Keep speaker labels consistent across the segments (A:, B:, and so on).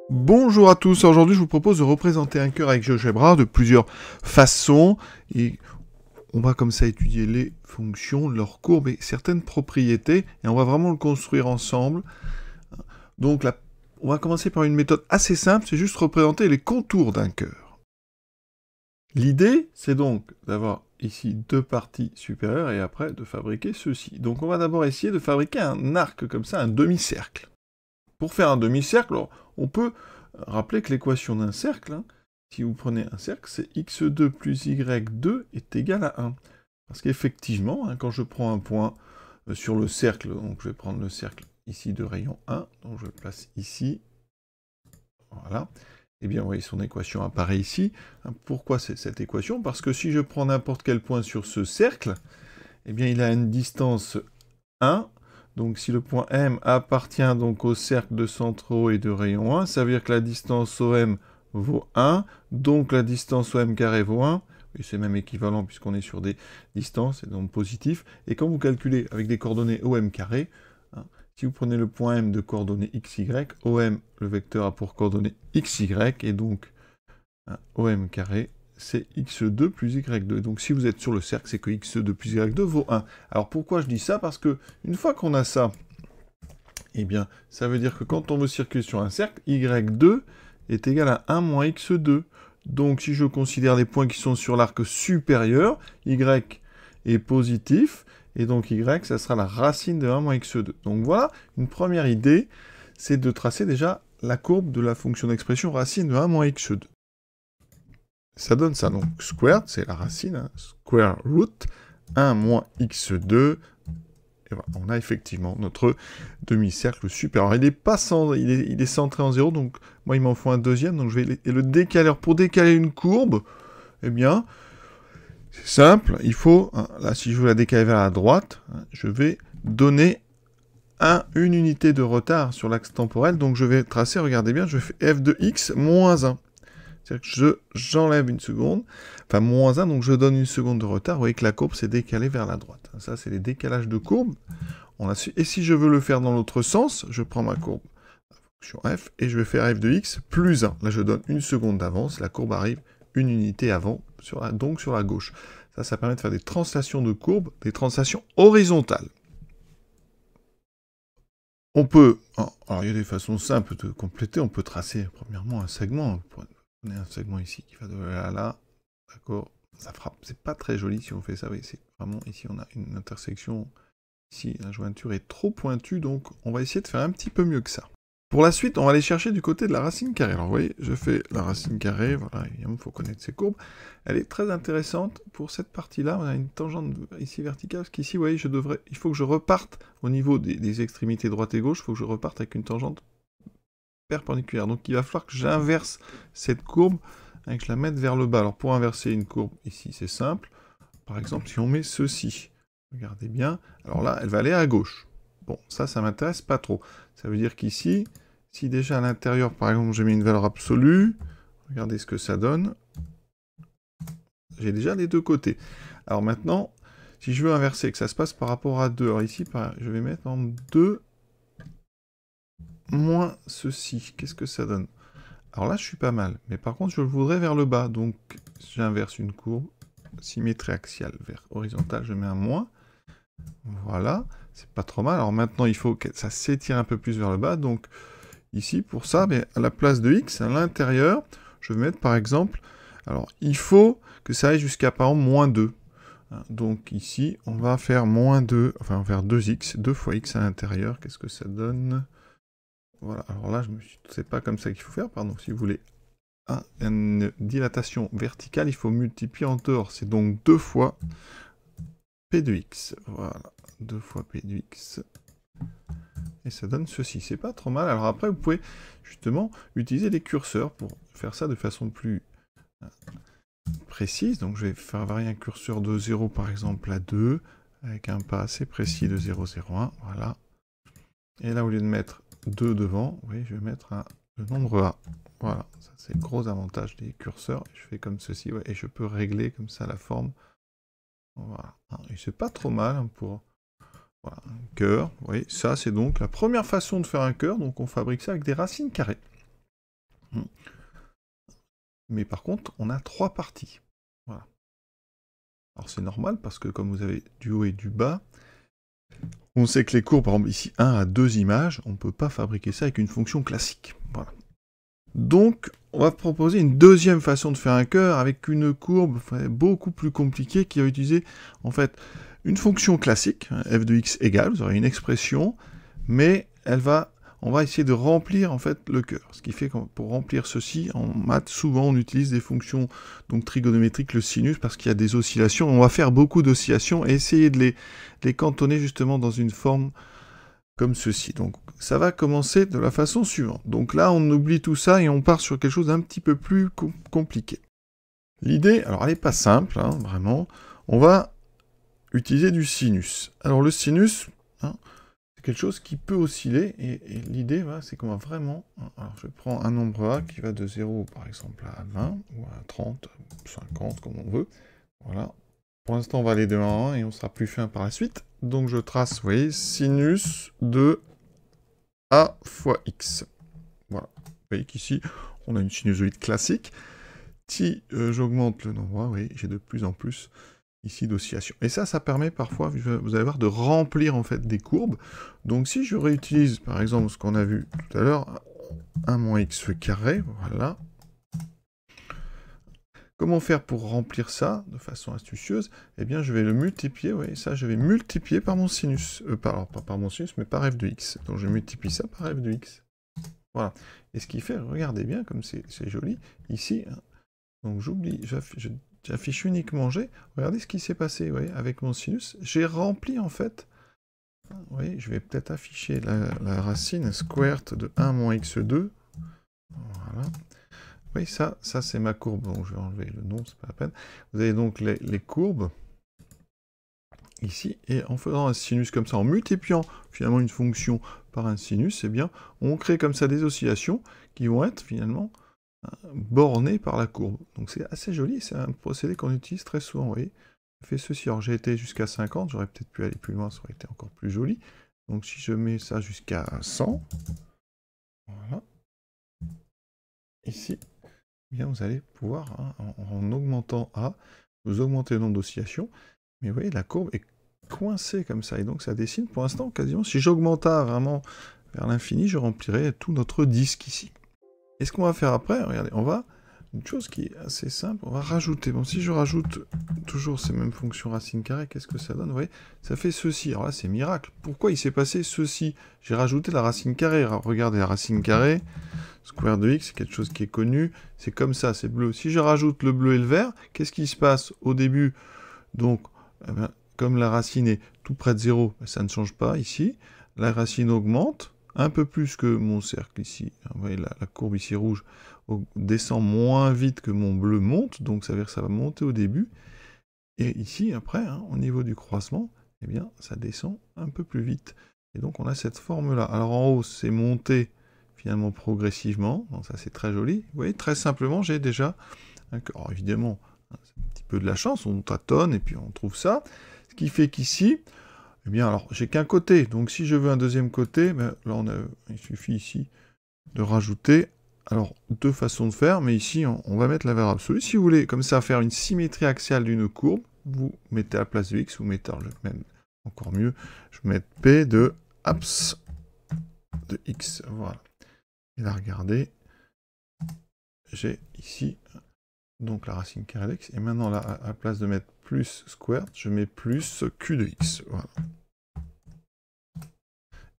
A: Bonjour à tous, aujourd'hui je vous propose de représenter un cœur avec GeoGebra de plusieurs façons et on va comme ça étudier les fonctions, leurs courbes et certaines propriétés et on va vraiment le construire ensemble. Donc on va commencer par une méthode assez simple, c'est juste représenter les contours d'un cœur. L'idée c'est donc d'avoir ici deux parties supérieures et après de fabriquer ceci. Donc on va d'abord essayer de fabriquer un arc comme ça, un demi-cercle. Pour faire un demi-cercle, on peut rappeler que l'équation d'un cercle, si vous prenez un cercle, c'est x2 plus y2 est égal à 1. Parce qu'effectivement, quand je prends un point sur le cercle, donc je vais prendre le cercle ici de rayon 1, donc je le place ici, voilà, et bien vous voyez son équation apparaît ici. Pourquoi c'est cette équation? Parce que si je prends n'importe quel point sur ce cercle, eh bien il a une distance 1, donc si le point M appartient donc au cercle de centre O et de rayon 1, ça veut dire que la distance OM vaut 1, donc la distance OM carré vaut 1, et c'est même équivalent puisqu'on est sur des distances, et donc positif, et quand vous calculez avec des coordonnées OM carré, si vous prenez le point M de coordonnées XY, OM, le vecteur a pour coordonnées XY, et donc OM carré, c'est x2 plus y2. Donc si vous êtes sur le cercle, c'est que x2 plus y2 vaut 1. Alors pourquoi je dis ça? Parce que une fois qu'on a ça, eh bien, ça veut dire que quand on veut circuler sur un cercle, y2 est égal à 1 moins x2. Donc si je considère les points qui sont sur l'arc supérieur, y est positif, et donc y, ça sera la racine de 1 moins x2. Donc voilà, une première idée, c'est de tracer déjà la courbe de la fonction d'expression racine de 1 moins x2. Ça donne ça, donc squared, c'est la racine, square root, 1 moins x2, et voilà, on a effectivement notre demi-cercle supérieur. Il est centré en 0, donc moi il m'en faut un deuxième, donc je vais le décaler. Pour décaler une courbe, eh bien, c'est simple, il faut, là si je veux la décaler vers la droite, je vais donner une unité de retard sur l'axe temporel, donc je vais tracer, regardez bien, je fais f de x moins 1. C'est-à-dire que j'enlève une seconde, enfin moins 1, donc je donne une seconde de retard. Vous voyez que la courbe s'est décalée vers la droite. Ça, c'est les décalages de courbe. Et si je veux le faire dans l'autre sens, je prends ma courbe, fonction f, et je vais faire f de x plus 1. Là, je donne une seconde d'avance. La courbe arrive une unité avant, donc sur la gauche. Ça permet de faire des translations de courbes, des translations horizontales. On peut, alors il y a des façons simples de compléter. On peut tracer premièrement un segment. On a un segment ici qui va de là à là, d'accord, ça frappe, c'est pas très joli si on fait ça, mais c'est vraiment, ici on a une intersection, ici la jointure est trop pointue, donc on va essayer de faire un petit peu mieux que ça. Pour la suite, on va aller chercher du côté de la racine carrée. Alors vous voyez, je fais la racine carrée, voilà, évidemment il faut connaître ces courbes. Elle est très intéressante pour cette partie-là, on a une tangente ici verticale, parce qu'ici, vous voyez, il faut que je reparte au niveau des extrémités droite et gauche, il faut que je reparte avec une tangente perpendiculaire. Donc il va falloir que j'inverse cette courbe et que je la mette vers le bas. Alors pour inverser une courbe, ici c'est simple. Par exemple, si on met ceci, regardez bien, alors là, elle va aller à gauche. Bon, ça m'intéresse pas trop. Ça veut dire qu'ici, si déjà à l'intérieur, par exemple, j'ai mis une valeur absolue, regardez ce que ça donne. J'ai déjà les deux côtés. Alors maintenant, si je veux inverser, que ça se passe par rapport à 2, alors ici, je vais mettre en 2 moins ceci. Qu'est-ce que ça donne? Alors là, je suis pas mal. Mais par contre, je le voudrais vers le bas. Donc, j'inverse une courbe. Symétrie axiale vers horizontale, je mets un moins. Voilà. C'est pas trop mal. Alors maintenant, il faut que ça s'étire un peu plus vers le bas. Donc, ici, pour ça, mais à la place de x, à l'intérieur, je vais mettre par exemple... Alors, il faut que ça aille jusqu'à, par exemple, moins 2. Donc ici, on va faire moins 2, enfin, on va faire 2x, 2 fois x à l'intérieur. Qu'est-ce que ça donne? Voilà, alors là, c'est pas comme ça qu'il faut faire, pardon, si vous voulez une dilatation verticale, il faut multiplier en dehors, c'est donc 2 fois p de x, voilà, 2 fois p de x, et ça donne ceci, c'est pas trop mal. Alors après, vous pouvez justement utiliser les curseurs pour faire ça de façon plus précise, donc je vais faire varier un curseur de 0 par exemple à 2, avec un pas assez précis de 0, 0, 1, voilà, et là, au lieu de mettre 2 devant, vous voyez, je vais mettre le nombre A. Voilà, ça c'est le gros avantage des curseurs. Je fais comme ceci, ouais, et je peux régler comme ça la forme. Voilà, et c'est pas trop mal pour voilà, un cœur. Vous voyez, ça c'est donc la première façon de faire un cœur. Donc on fabrique ça avec des racines carrées. Mais par contre, on a 3 parties. Voilà. Alors c'est normal, parce que comme vous avez du haut et du bas, on sait que les courbes, par exemple ici 1 à 2 images, on ne peut pas fabriquer ça avec une fonction classique. Voilà. Donc, on va proposer une deuxième façon de faire un cœur avec une courbe beaucoup plus compliquée qui va utiliser en fait une fonction classique, f de x égale, vous aurez une expression, mais on va essayer de remplir en fait le cœur. Ce qui fait que pour remplir ceci, en maths, souvent on utilise des fonctions donc trigonométriques, le sinus, parce qu'il y a des oscillations. On va faire beaucoup d'oscillations et essayer de les cantonner justement dans une forme comme ceci. Donc ça va commencer de la façon suivante. Donc là, on oublie tout ça et on part sur quelque chose d'un petit peu plus compliqué. L'idée, alors elle n'est pas simple, hein, vraiment. On va utiliser du sinus. Alors le sinus, hein, c'est quelque chose qui peut osciller, et l'idée, voilà, c'est qu'on va vraiment... Alors je prends un nombre A qui va de 0, par exemple, à 20, ou à 30, 50, comme on veut. Voilà. Pour l'instant, on va aller de 1 à 1 et on sera plus fin par la suite. Donc je trace, vous voyez, sinus de A fois X. Voilà. Vous voyez qu'ici, on a une sinusoïde classique. Si j'augmente le nombre A, vous voyez, j'ai de plus en plus ici d'oscillation. Et ça permet parfois, vous allez voir, de remplir en fait des courbes. Donc si je réutilise, par exemple, ce qu'on a vu tout à l'heure, 1 moins x carré, voilà. Comment faire pour remplir ça de façon astucieuse? Eh bien, je vais le multiplier, vous voyez, ça, je vais multiplier par mon sinus. Alors, pas par mon sinus, mais par f de x. Donc, je multiplie ça par f de x. Voilà. Et ce qui fait, regardez bien, comme c'est joli, ici, hein, donc j'oublie, j'affiche uniquement g. Regardez ce qui s'est passé, vous voyez, avec mon sinus. J'ai rempli, en fait, vous voyez, je vais peut-être afficher la racine squared de 1 moins x2. Voilà. Oui, ça c'est ma courbe, donc je vais enlever le nom, c'est pas la peine. Vous avez donc les courbes, ici, et en faisant un sinus comme ça, en multipliant finalement une fonction par un sinus, eh bien, on crée comme ça des oscillations qui vont être finalement bornées par la courbe. Donc c'est assez joli, c'est un procédé qu'on utilise très souvent, vous voyez. Je fais ceci, alors j'ai été jusqu'à 50, j'aurais peut-être pu aller plus loin, ça aurait été encore plus joli. Donc si je mets ça jusqu'à 100, voilà, ici, eh bien, vous allez pouvoir, hein, en augmentant A, vous augmentez le nombre d'oscillations, mais vous voyez, la courbe est coincée comme ça, et donc ça dessine pour l'instant quasiment, si j'augmente A vraiment vers l'infini, je remplirai tout notre disque ici. Et ce qu'on va faire après, regardez, on va, une chose qui est assez simple, on va rajouter, bon, si je rajoute toujours ces mêmes fonctions racine carrée, qu'est-ce que ça donne? Vous voyez, ça fait ceci, alors là c'est miracle, pourquoi il s'est passé ceci? J'ai rajouté la racine carrée, regardez la racine carrée, square de x, c'est quelque chose qui est connu, c'est comme ça, c'est bleu. Si je rajoute le bleu et le vert, qu'est-ce qui se passe au début? Donc, eh bien, comme la racine est tout près de 0, ça ne change pas ici. La racine augmente, un peu plus que mon cercle ici. Vous voyez, la courbe ici rouge descend moins vite que mon bleu monte, donc ça veut dire que ça va monter au début. Et ici, après, hein, au niveau du croissement, eh bien, ça descend un peu plus vite. Et donc, on a cette forme-là. Alors, en haut, c'est monté finalement progressivement, donc ça c'est très joli. Vous voyez, très simplement, j'ai déjà un cœur. Alors évidemment, c'est un petit peu de la chance, on tâtonne et puis on trouve ça. Ce qui fait qu'ici, eh bien alors, j'ai qu'un côté, donc si je veux un deuxième côté, ben, là il suffit ici de rajouter, alors deux façons de faire, mais ici on va mettre la variable absolue. Si vous voulez comme ça faire une symétrie axiale d'une courbe, vous mettez à la place de x, vous mettez même encore mieux, je vais mettre p de abs de x, voilà. Et là, regardez, j'ai ici donc la racine carrée de x, et maintenant là, à la place de mettre plus squared, je mets plus q de x, voilà.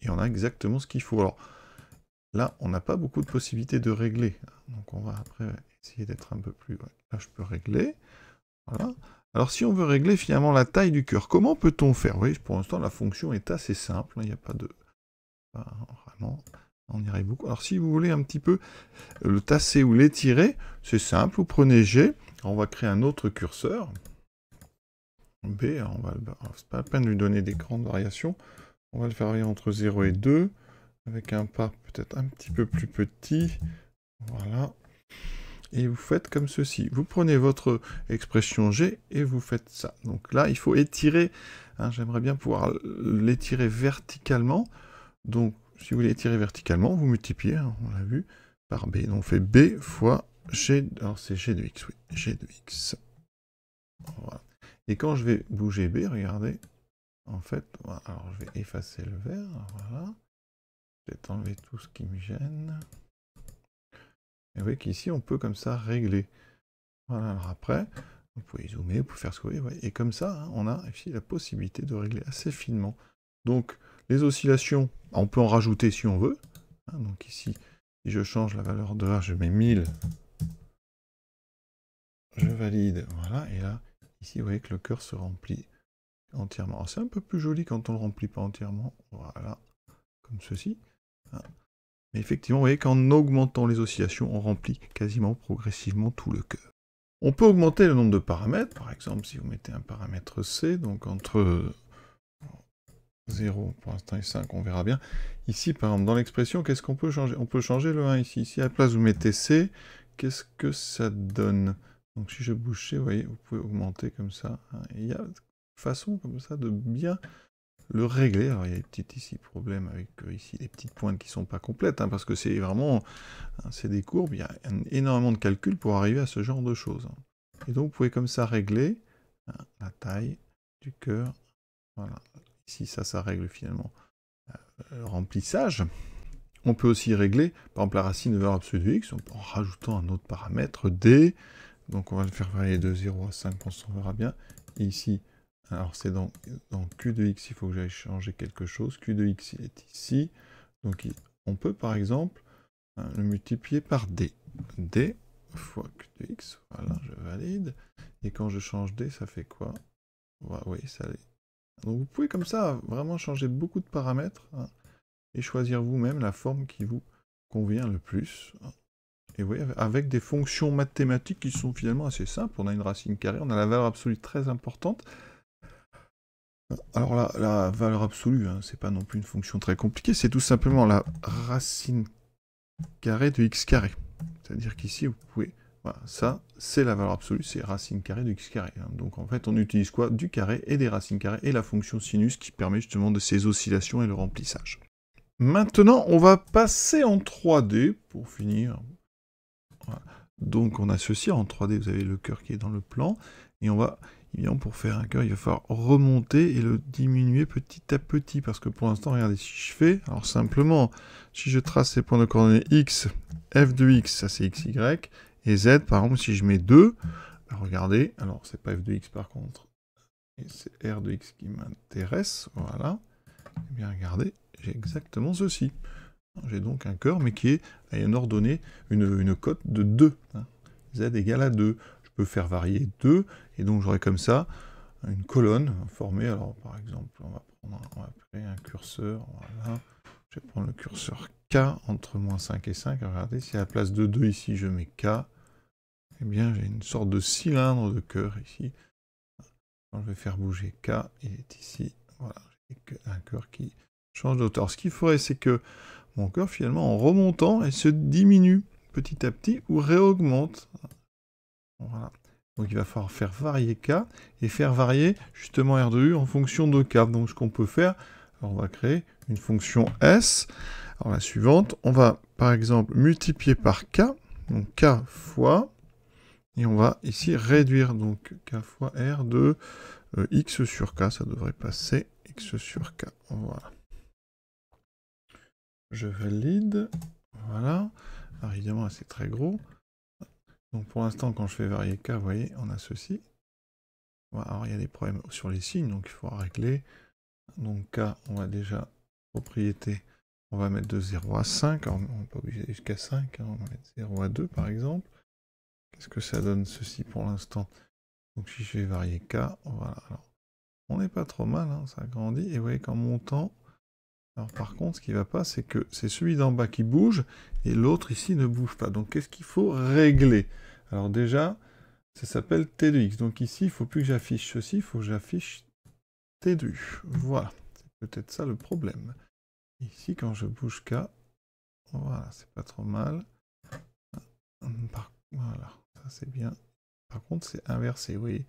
A: Et on a exactement ce qu'il faut. Alors là, on n'a pas beaucoup de possibilités de régler, donc on va après essayer d'être un peu plus... Ouais. Là, je peux régler, voilà. Alors si on veut régler finalement la taille du cœur, comment peut-on faire? Vous voyez, pour l'instant, la fonction est assez simple, il n'y a pas de... vraiment... On irait beaucoup. Alors si vous voulez un petit peu le tasser ou l'étirer, c'est simple, vous prenez G, on va créer un autre curseur, B, c'est pas la peine de lui donner des grandes variations, on va le faire varier entre 0 et 2, avec un pas peut-être un petit peu plus petit, voilà, et vous faites comme ceci, vous prenez votre expression G et vous faites ça. Donc là, il faut étirer, hein, j'aimerais bien pouvoir l'étirer verticalement, donc si vous voulez étirer verticalement, vous multipliez, hein, on l'a vu, par B. Donc on fait B fois G, alors c'est G de X, oui, G de X. Voilà. Et quand je vais bouger B, regardez, en fait, voilà, alors je vais effacer le vert, voilà. Je vais enlever tout ce qui me gêne. Et vous voyez qu'ici, on peut comme ça régler. Voilà, alors après, vous pouvez zoomer, vous pouvez faire ce que vous voulez, ouais. Et comme ça, hein, on a ici la possibilité de régler assez finement. Donc, les oscillations, on peut en rajouter si on veut. Hein, donc ici, si je change la valeur de A, je mets 1000. Je valide, voilà, et là, ici, vous voyez que le cœur se remplit entièrement. C'est un peu plus joli quand on ne le remplit pas entièrement, voilà, comme ceci. Hein. Mais effectivement, vous voyez qu'en augmentant les oscillations, on remplit quasiment progressivement tout le cœur. On peut augmenter le nombre de paramètres, par exemple, si vous mettez un paramètre C, donc entre 0 pour l'instant et 5, on verra bien. Ici, par exemple, dans l'expression, qu'est-ce qu'on peut changer? On peut changer le 1 ici. Si à la place vous mettez C, qu'est-ce que ça donne? Donc si je bouge C, vous voyez, vous pouvez augmenter comme ça. Hein. Il y a une façon comme ça de bien le régler. Alors il y a des petits ici problèmes avec ici les petites pointes qui ne sont pas complètes, hein, parce que c'est vraiment, hein, c'est des courbes, il y a énormément de calculs pour arriver à ce genre de choses. Hein. Et donc vous pouvez comme ça régler hein, la taille du cœur. Voilà. Ici ça règle finalement le remplissage. On peut aussi régler, par exemple, la racine de valeur absolue de x, en rajoutant un autre paramètre, d. Donc on va le faire varier de 0 à 5, on verra bien. Et ici, alors c'est dans Q de x, il faut que j'aille changer quelque chose. Q de x est ici. Donc on peut par exemple le multiplier par d. d fois Q de x, voilà, je valide. Et quand je change d, ça fait quoi? Oui, ça l'est. Donc vous pouvez comme ça vraiment changer beaucoup de paramètres. Hein, et choisir vous-même la forme qui vous convient le plus. Et vous voyez, avec des fonctions mathématiques qui sont finalement assez simples. On a une racine carrée, on a la valeur absolue très importante. Alors la valeur absolue, hein, c'est pas non plus une fonction très compliquée, c'est tout simplement la racine carrée de x carré. C'est-à-dire qu'ici, vous pouvez... Voilà, ça, c'est la valeur absolue, c'est racine carrée de x carré. Hein. Donc en fait, on utilise quoi? Du carré et des racines carrées et la fonction sinus qui permet justement de ces oscillations et le remplissage. Maintenant, on va passer en 3D pour finir. Voilà. Donc, on a ceci en 3D. Vous avez le cœur qui est dans le plan. Et on va, évidemment, pour faire un cœur, il va falloir remonter et le diminuer petit à petit. Parce que pour l'instant, regardez, si je fais, alors simplement, si je trace ces points de coordonnées x, f de x, ça c'est x, y, et z, par exemple, si je mets 2, ben regardez, alors c'est pas f de x par contre, c'est r de x qui m'intéresse, voilà. Et bien, regardez. J'ai exactement ceci. J'ai donc un cœur, mais qui est à une ordonnée, une cote de 2. Hein. Z égale à 2. Je peux faire varier 2, et donc j'aurai comme ça une colonne formée. Alors, par exemple, on va créer un curseur. Voilà. Je vais prendre le curseur K entre moins 5 et 5. Regardez, si à la place de 2 ici, je mets K, eh bien, j'ai une sorte de cylindre de cœur ici. Quand je vais faire bouger K, il est ici. Voilà, j'ai un cœur qui change d'auteur. Ce qu'il faudrait, c'est que mon cœur, finalement, en remontant, elle se diminue petit à petit ou réaugmente. Voilà. Donc il va falloir faire varier K et faire varier justement R de U en fonction de K. Donc ce qu'on peut faire, alors on va créer une fonction S. Alors la suivante, on va par exemple multiplier par K, donc K fois, et on va ici réduire donc K fois R de X sur K, ça devrait passer X sur K. Voilà. Je valide, voilà. Alors évidemment, c'est très gros. Donc pour l'instant, quand je fais varier K, vous voyez, on a ceci. Voilà, alors il y a des problèmes sur les signes, donc il faut régler. Donc K, on va déjà, propriété, on va mettre de 0 à 5. Alors on n'est pas obligé jusqu'à 5, hein, on va mettre 0 à 2 par exemple. Qu'est-ce que ça donne ceci pour l'instant? Donc si je fais varier K, voilà. Alors, on n'est pas trop mal, hein, ça grandit. Et vous voyez qu'en montant, alors par contre, ce qui ne va pas, c'est que c'est celui d'en bas qui bouge, et l'autre ici ne bouge pas. Donc qu'est-ce qu'il faut régler? Alors déjà, ça s'appelle T de X. Donc ici, il ne faut plus que j'affiche ceci, il faut que j'affiche T de U. Voilà, c'est peut-être ça le problème. Ici, quand je bouge K, voilà, c'est pas trop mal. Voilà, ça c'est bien. Par contre, c'est inversé, oui.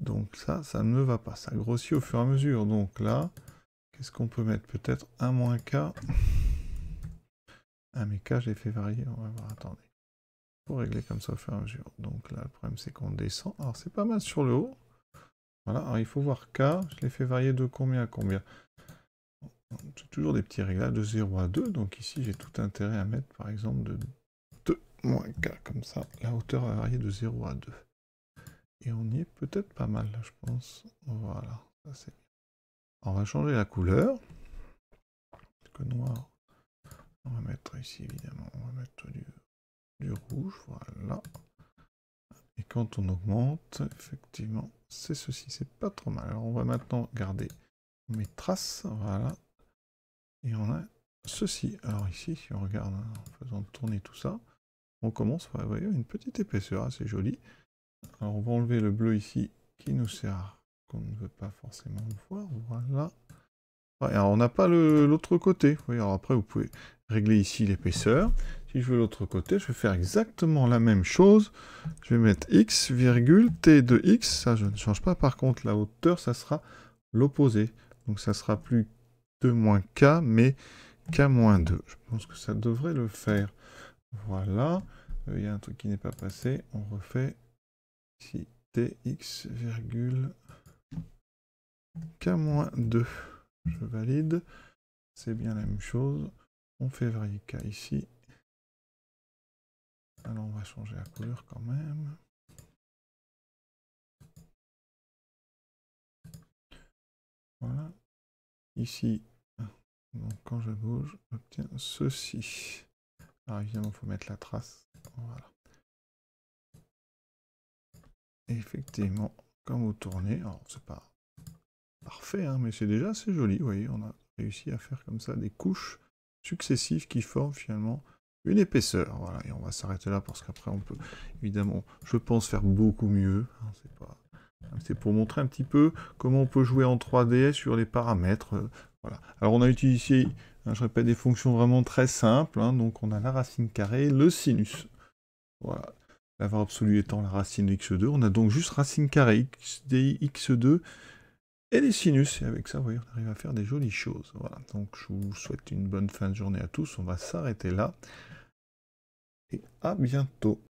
A: Donc ça ne va pas. Ça grossit au fur et à mesure. Donc là... Qu'est-ce qu'on peut mettre? Peut-être 1 moins K. Ah, mais K, je l'ai fait varier. On va voir, attendez. Faut régler comme ça au fur et à mesure. Donc là, le problème, c'est qu'on descend. Alors, c'est pas mal sur le haut. Voilà, alors il faut voir K. Je l'ai fait varier de combien à combien? C'est toujours des petits réglages de 0 à 2. Donc ici, j'ai tout intérêt à mettre, par exemple, de 2 moins K. Comme ça, la hauteur va varier de 0 à 2. Et on y est peut-être pas mal, là, je pense. Voilà, ça c'est bien. On va changer la couleur. Le noir. On va mettre ici, évidemment, on va mettre du rouge, voilà. Et quand on augmente, effectivement, c'est ceci, c'est pas trop mal. Alors on va maintenant garder mes traces, voilà. Et on a ceci. Alors ici, si on regarde, hein, en faisant tourner tout ça, on commence, vous voyez, une petite épaisseur, assez jolie. Alors on va enlever le bleu ici, qui nous sert, qu'on ne veut pas forcément voir, voilà. Ouais, alors on n'a pas l'autre côté. Vous voyez, alors après, vous pouvez régler ici l'épaisseur. Si je veux l'autre côté, je vais faire exactement la même chose. Je vais mettre x, virgule, t de x. Ça, je ne change pas. Par contre, la hauteur, ça sera l'opposé. Donc, ça sera plus 2 moins k, mais k moins 2. Je pense que ça devrait le faire. Voilà. Il y a un truc qui n'est pas passé. On refait ici tx, virgule, k moins 2. Je valide. C'est bien la même chose. On fait varier K ici. Alors on va changer la couleur quand même. Voilà. Ici, donc quand je bouge, j'obtiens ceci. Alors évidemment, il faut mettre la trace. Voilà. Et effectivement, quand vous tournez, alors c'est pas parfait, hein, mais c'est déjà assez joli. Vous voyez, on a réussi à faire comme ça des couches successives qui forment finalement une épaisseur. Voilà, et on va s'arrêter là parce qu'après on peut évidemment, je pense, faire beaucoup mieux. Hein, c'est pour montrer un petit peu comment on peut jouer en 3D sur les paramètres. Voilà. Alors on a utilisé, hein, je répète, des fonctions vraiment très simples. Hein, donc on a la racine carrée, le sinus. Voilà. La valeur absolue étant la racine de x2. On a donc juste racine carrée x2 et les sinus. Et avec ça, vous voyez, on arrive à faire des jolies choses. Voilà. Donc je vous souhaite une bonne fin de journée à tous. On va s'arrêter là. Et à bientôt.